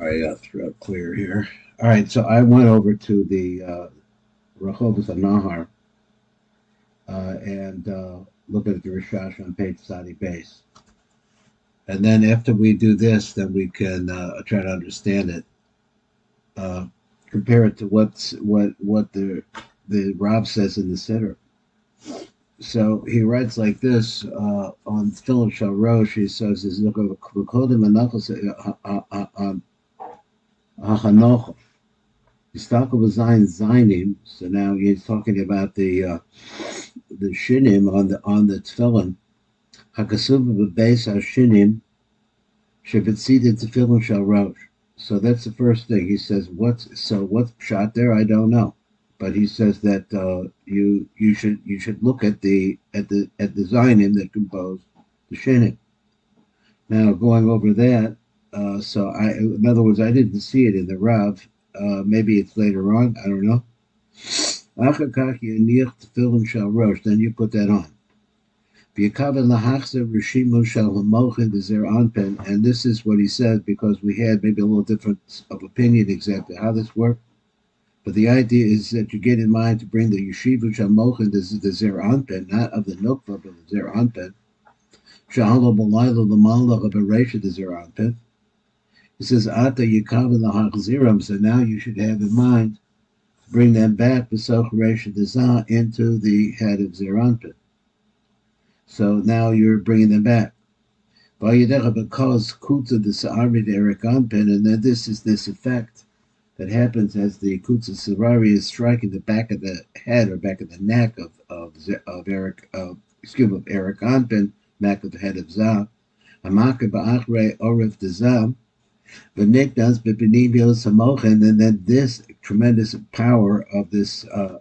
I throat clear here. All right, so I went over to the Rehovot Nahar and look at the Rashash on page Sadi base. And then after we do this, then we can try to understand it. Uh, Compare it to what the Rob says in the Siddur. So he writes like this on Tefillin Shal Rosh. He says, "Is look over Kodim Anachos Hanoch." He's talking about Zainim. So now he's talking about the shinim on the tefillin. Hakasuv b'beis hashinim shevitzida tefillin shel rosh. So that's the first thing he says. What's shot there? I don't know, but he says that you should look at the Zainim that compose the shinim. Now going over that. In other words, I didn't see it in the Rav. Maybe it's later on. I don't know. Then you put that on. And this is what he said because we had maybe a little difference of opinion exactly how this worked. But the idea is that you get in mind to bring the Yeshiva Shalmochin, this is the Zer Anpen, not of the Nukva, but the Zer Anpen. Shahalo Balayla Lamala of Beresha, the Zer Anpen. He says, Ata Yikav the Hachziram, so now you should have in mind to bring them back, Besoch Resha Dezah, into the head of Zer Anpen. So now you're bringing them back. Because Kutza the Sa'ari Eric Anpen, and then this is this effect that happens as the Kutza Sa'ari is striking the back of the head or back of the neck of Eric Anpen, back of the head of Zah. Hamaka Ba'achre Orif de Zah. V'niknas b'benivio samochen, and then this tremendous power of this of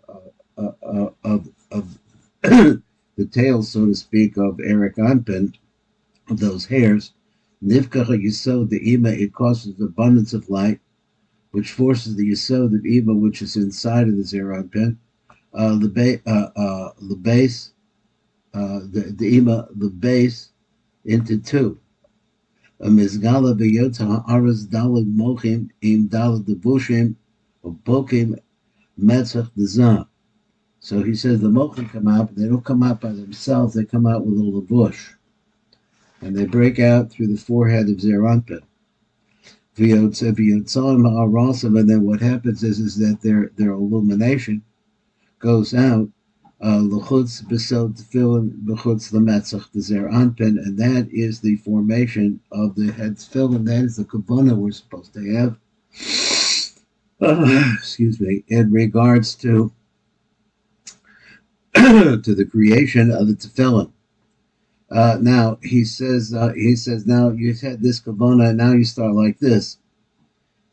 the tail, so to speak, of Eric Anpen, of those hairs. Nifkacha Yisod the Ima, it causes abundance of light, which forces the Yisod of Ima, which is inside of the Zer Anpen, the base, the Ima, the base, into two. A mizgala b'yotah aras dalad mochim im dalad devushim or bokim metzach dezah. So he says the mochim come out, but they don't come out by themselves. They come out with a lavush, and they break out through the forehead of Zer Anpen. And then what happens is that their illumination goes out. L'chutz b'sel tefillin b'chutz l'metzach d'zer anpen, and that is the formation of the head tefillin. That is the kavanot we're supposed to have. Excuse me. In regards to to the creation of the tefillin. Now he says now you've had this kavanah, and now you start like this.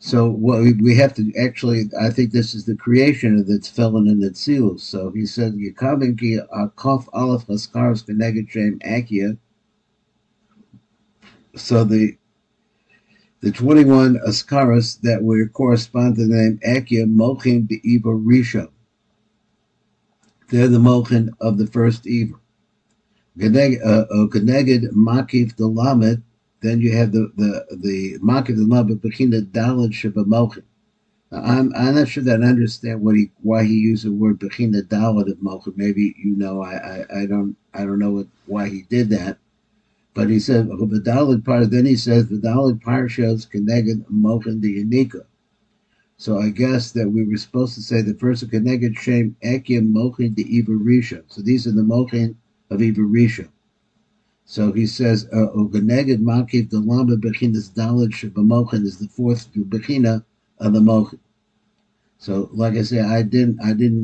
So what we have to actually, I think this is the creation of the tefillin and the tzilus. So he said, "Yekavim ki kof aleph chaskaros v'neged shem akia." So the 21 askaros that would correspond to the name akia mochin be'iva risha. They're the mochin of the first eva. Geneged makif the lamed. Then you have the makif the lamed bechina dalad shebamochin. I'm not sure that I understand why he used the word bechina dalad of mochin. Maybe I don't know why he did that. But he said the dalad part. Then he says the dalad parshas keneged mochin the yanika. So I guess that we were supposed to say the first keneged shem ekim mochin the ibarisha. So these are the mochin of ibarisha. So he says ogeneged makif the lama bechinas dalad shebamochin is the fourth bechina of the mochin. So, like I said, I didn't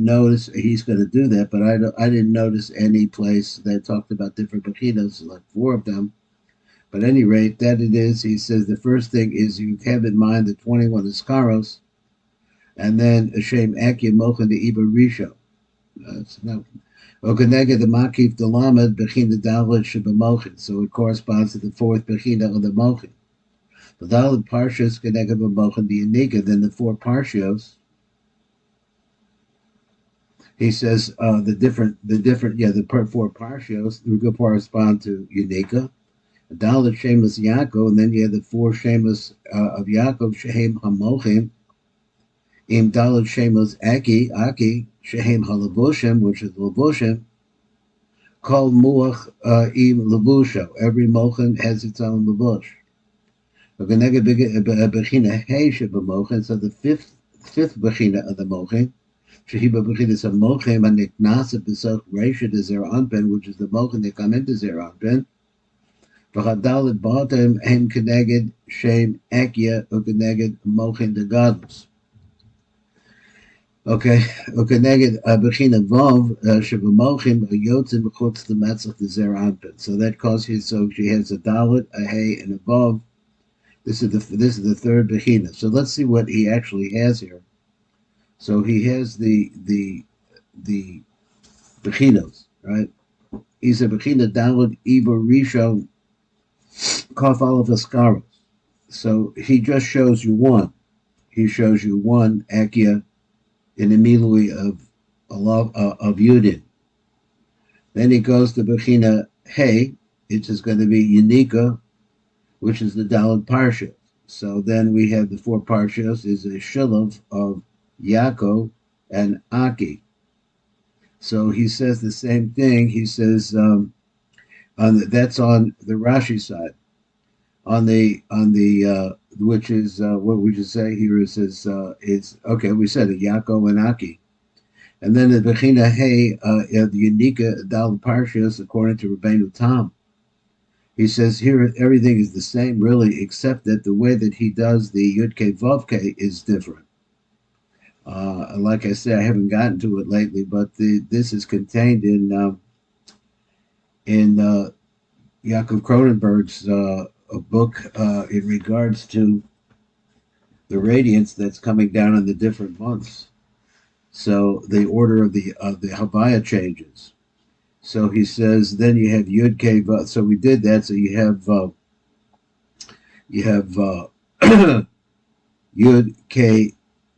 notice he's going to do that, but I didn't notice any place that talked about different bechinos, like four of them. But at any rate, that it is. He says the first thing is you have in mind the 21 iskaros, and then Hashem Akim Mochin the Iba Risho. That's no. Okanega the Makif the Lamed Bechina Dalad Shebamochin. So it corresponds to the fourth Bechina of the Mochin. The Dalad Parshas Kenega B'Mochin the Yanika. Then the four Parshios. He says the four parshios would correspond to Unica, Dalit Shemus Yaakov, and then you have the four Shemus of Yaakov, Shehem Hamochim, Im Dalit Shemus Aki, Shehem Halavushim, which is Lavushim, called Muach Im Lavusho. Every Mochim has its own Lavush. So the fifth Bechina of the Mochim, Shehiba Bechinas of Mochim, and Niknasa Besach Resha de Zer Anpen, which is the Mochim that come into Zer Anpen. V'chadalit bottom hem keneged shem ekya ukeneged Mochim the godless. Okay, ukeneged Bechina Vov Shevamochim Yotzim B'chutz the Metzach the Zer Anpen. So that causes so she has a dalit, a hey, and a Vov. This is the third Bechina. So let's see what he actually has here. So he has the Bechinos, right? He's a Bechina Dalit Iva Rishon Kaf Aleph Askaros. So he just shows you one. He shows you one Akia in the Milui of Yudin. Then he goes to Bechina Hey, which is going to be Unica, which is the Dalit Parsha. So then we have the four Parshas is a Shilav of Yaakov and Aki. So he says the same thing. He says that's on the Rashi side. On the which is what would you say here? It says it's okay. We said it, Yaakov and Aki, and then the Bechina Hey, the unique Dal Parshas according to Rabbeinu Tam. He says here everything is the same really, except that the way that he does the Yud Ke Vav Ke is different. Like I said, I haven't gotten to it lately, but this is contained in Yaakov Cronenberg's book in regards to the radiance that's coming down in the different months. So the order of the Havaya changes. So he says then you have Yud Ke Vav. So we did that. So you have Yud Ke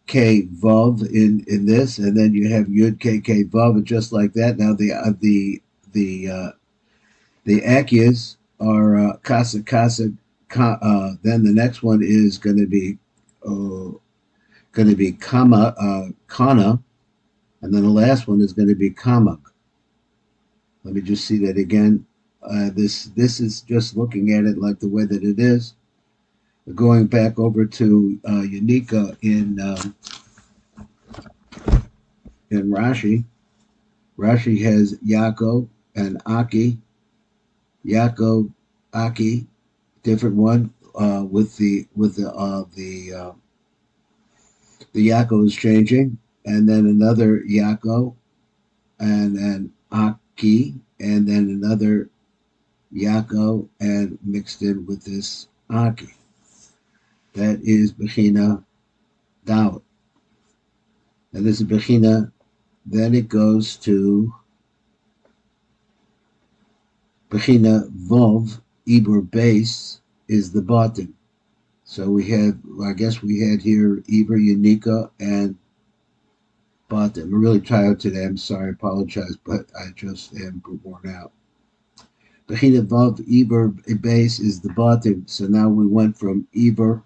Vav in this, and then you have Yud Ke Vav, and just like that. Now the Akias are Kasa. Then the next one is going to be Kana, and then the last one is going to be Kamak. Let me just see that again. This is just looking at it like the way that it is. Going back over to Unica in Rashi. Rashi has Yaakov and Aki. Yaakov, Aki, different one with the Yaakov is changing, and then another Yaakov, and then Aki, and then another Yaakov, and mixed in with this Aki. That is Bechina Dalit. And this is Bechina. Then it goes to Bechina Vov, Ibur base is the bottom. So we have, I guess we had here Ibur, Unica, and bottom. I'm really tired today. I'm sorry, I apologize, but I just am worn out. Bechina Vov, Ibur base is the bottom. So now we went from Ibur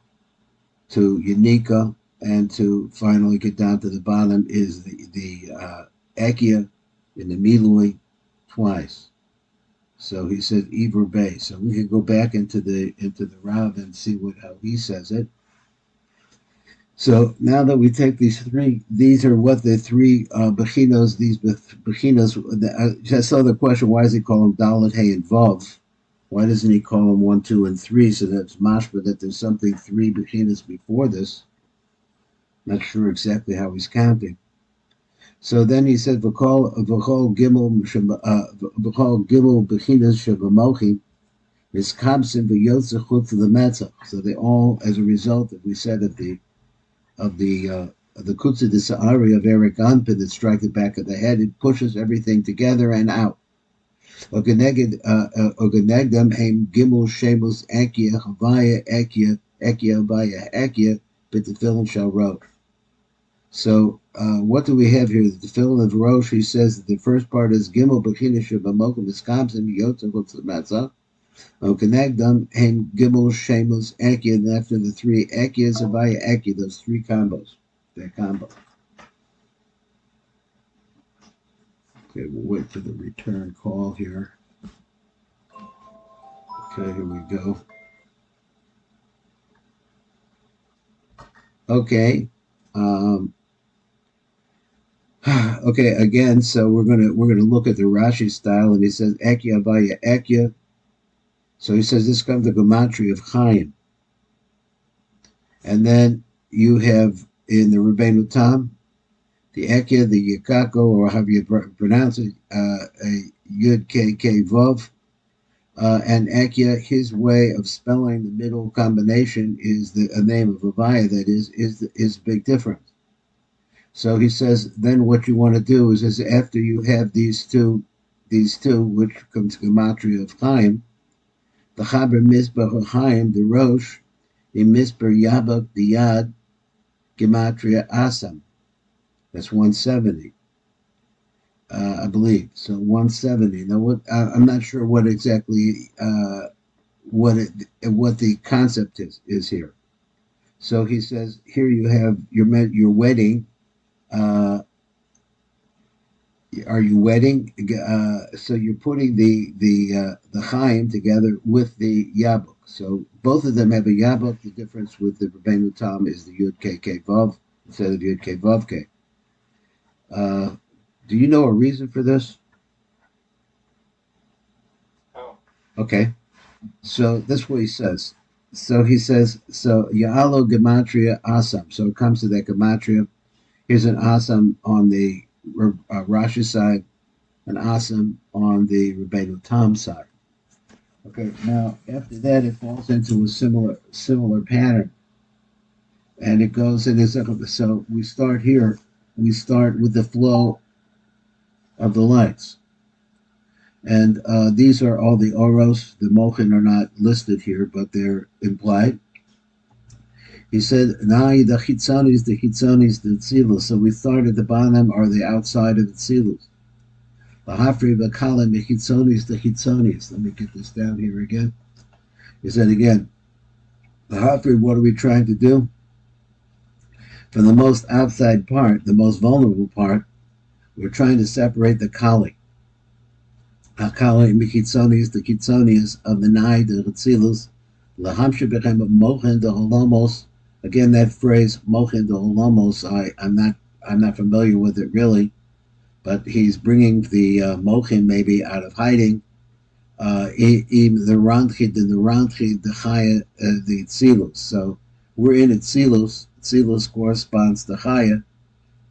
to Unica, and to finally get down to the bottom is the Akia in the Milui twice. So he said Ibur Bay. So we can go back into the Rav and see how he says it. So now that we take these three, these are what the three Bechinos, these Bechinos, I saw the question, why does he call them Dalet, Hey, and Vav? Why doesn't he call them 1, 2, and 3? So that's mashma that there's something 3 Bechinos before this. Not sure exactly how he's counting. So then he said, "V'chol gimel bechinas shebamochim is kamsim v'yotze chutz lemetzach." So they all, as a result, we said of the kutza d'sa'ari of Eric Anpin that strike the back of the head, it pushes everything together and out. Ogenegdem heim gimel shemos akia havaya akia havaya akia b'tefillin shel rosh. So what do we have here? The Tefillin of Rosh, he says that the first part is Gimel Bechina Shebamokim Iskamsim Yotzim Chutz Matzah. Okanagdam and Gimel Shamos Ekia, and after the three Ekias, Avaya Ekia, those three combos. That combo. Okay, we'll wait for the return call here. Okay, here we go. Okay. Okay, again, so we're gonna look at the Rashi style, and he says Ekya Avaya Ekya. So he says this comes the gematria of Chaim. And then you have in the Rebbeinu Tam, the Ekya, the Yikako, or however you pronounce it, a Yud K K Vav, and Ekya. His way of spelling the middle combination is a name of Avaya that is a big difference. So he says then what you want to do is after you have these two, which comes gematria of Chaim, the Chaber Mizbach Chaim, the Rosh, the Mizber Yabak, the Yad, gematria Asam. That's 170, I believe. So 170. Now, I'm not sure what exactly what the concept is here. So he says here you have your wedding. Are you wedding? So you're putting the Chaim together with the Yabuk. So both of them have a Yabuk. The difference with the Rebbeinu Tam is the Yud K K Vav instead of Yud K Vav K. Do you know a reason for this? Oh. Okay. So that's what he says. So he says, so Ya'alo Gematria Asam. So it comes to that Gematria. Here's an Asam on the Rashash side, an Asam on the Rebbeinu Tam side. Okay, now after that it falls into a similar pattern. And it goes in this, so we start here. We start with the flow of the lights. And these are all the oros. The mochin are not listed here, but they're implied. He said, "Nai the chitzonis, the tzilus." So we start at the bottom, or the outside of the tzilus. The hafri v'kalim the chitzonis. Let me get this down here again. He said again, the hafri. What are we trying to do? From the most outside part, the most vulnerable part, we're trying to separate the kali. Hakala mikitzonis, the kitzonis of the Nai, the Chitzilus, lahamshe became mochen de holomos. Again, that phrase mochen de holomos, I'm not familiar with it really, but he's bringing the mochen maybe out of hiding. Even the ranchid and the ranchid, the chaya, the tzilus. So we're in it tzilus. Tzilus corresponds to chaya.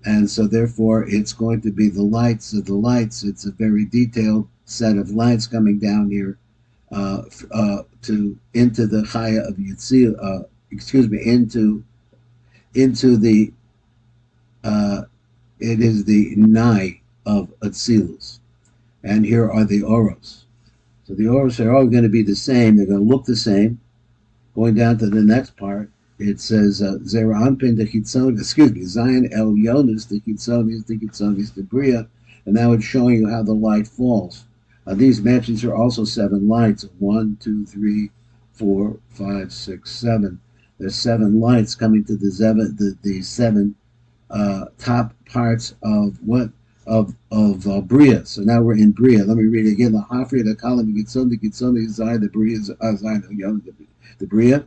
And so therefore it's going to be the lights of the lights. It's a very detailed set of lights coming down here into the chaya of Yitzil, into the it is the nai of Atzilus. And here are the oros. So the oros are all going to be the same. They're going to look the same. Going down to the next part, it says Zera Anpin the Chitzon, Zion El Yonis the Chitzonis the Bria, and now it's showing you how the light falls. These matches are also 7 lights. 1, 2, 3, 4, 5, 6, 7. There's 7 lights coming to the 7 top parts of what of Bria. So now we're in Bria. Let me read it again. The Hafri, the Kalim, the Gitzon, Zion, the Bria, Zion El Yonis, the Bria.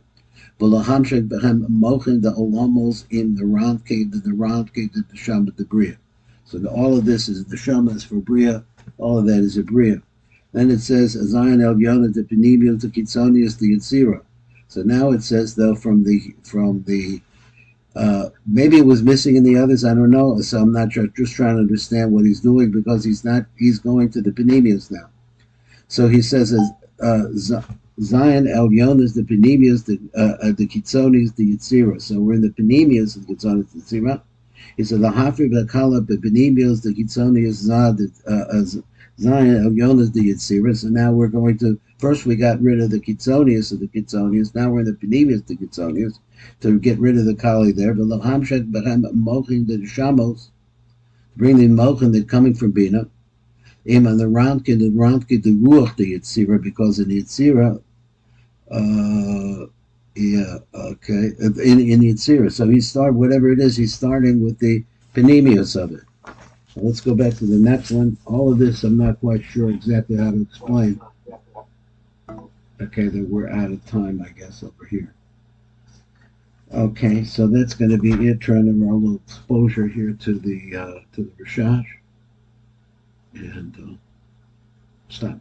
V'lahamshek behem mochin the olamos in the round cave, the shama, the bria. So all of this is the shama is for bria. All of that is a bria. Then it says Zion El Yonah the penimios the kitzonius the yitzira. So now it says though from the maybe it was missing in the others. I don't know. So I'm not just trying to understand what he's doing because he's going to the penimios now. So he says Zion El Yonas, the Penemias, the Kitzonis, the Yitzira. So we're in the Penemias, the Kitzonis, the Yitzira. He said the Hafri, the Kala, the Penemias, the Kitzonis, Zion El Yonas, the Yitzira. So now we're going to, first we got rid of the Kitzonius of the Kitzonius. Now we're in the Penemias, the Kitzonius, to get rid of the Kali there. But the Hamshek, Bechem, Mochin, the Shamos, bring the Mochin that coming from Bina. Im on the Ramke the Ruach the Yitzira, because in Yitzira, yeah, okay, in Yitzira. So he started, whatever it is, he's starting with the panemius of it. So let's go back to the next one. All of this, I'm not quite sure exactly how to explain. Okay, that we're out of time, I guess, over here. Okay, so that's going to be it. Trying to our little exposure here to the Rashash, and stop.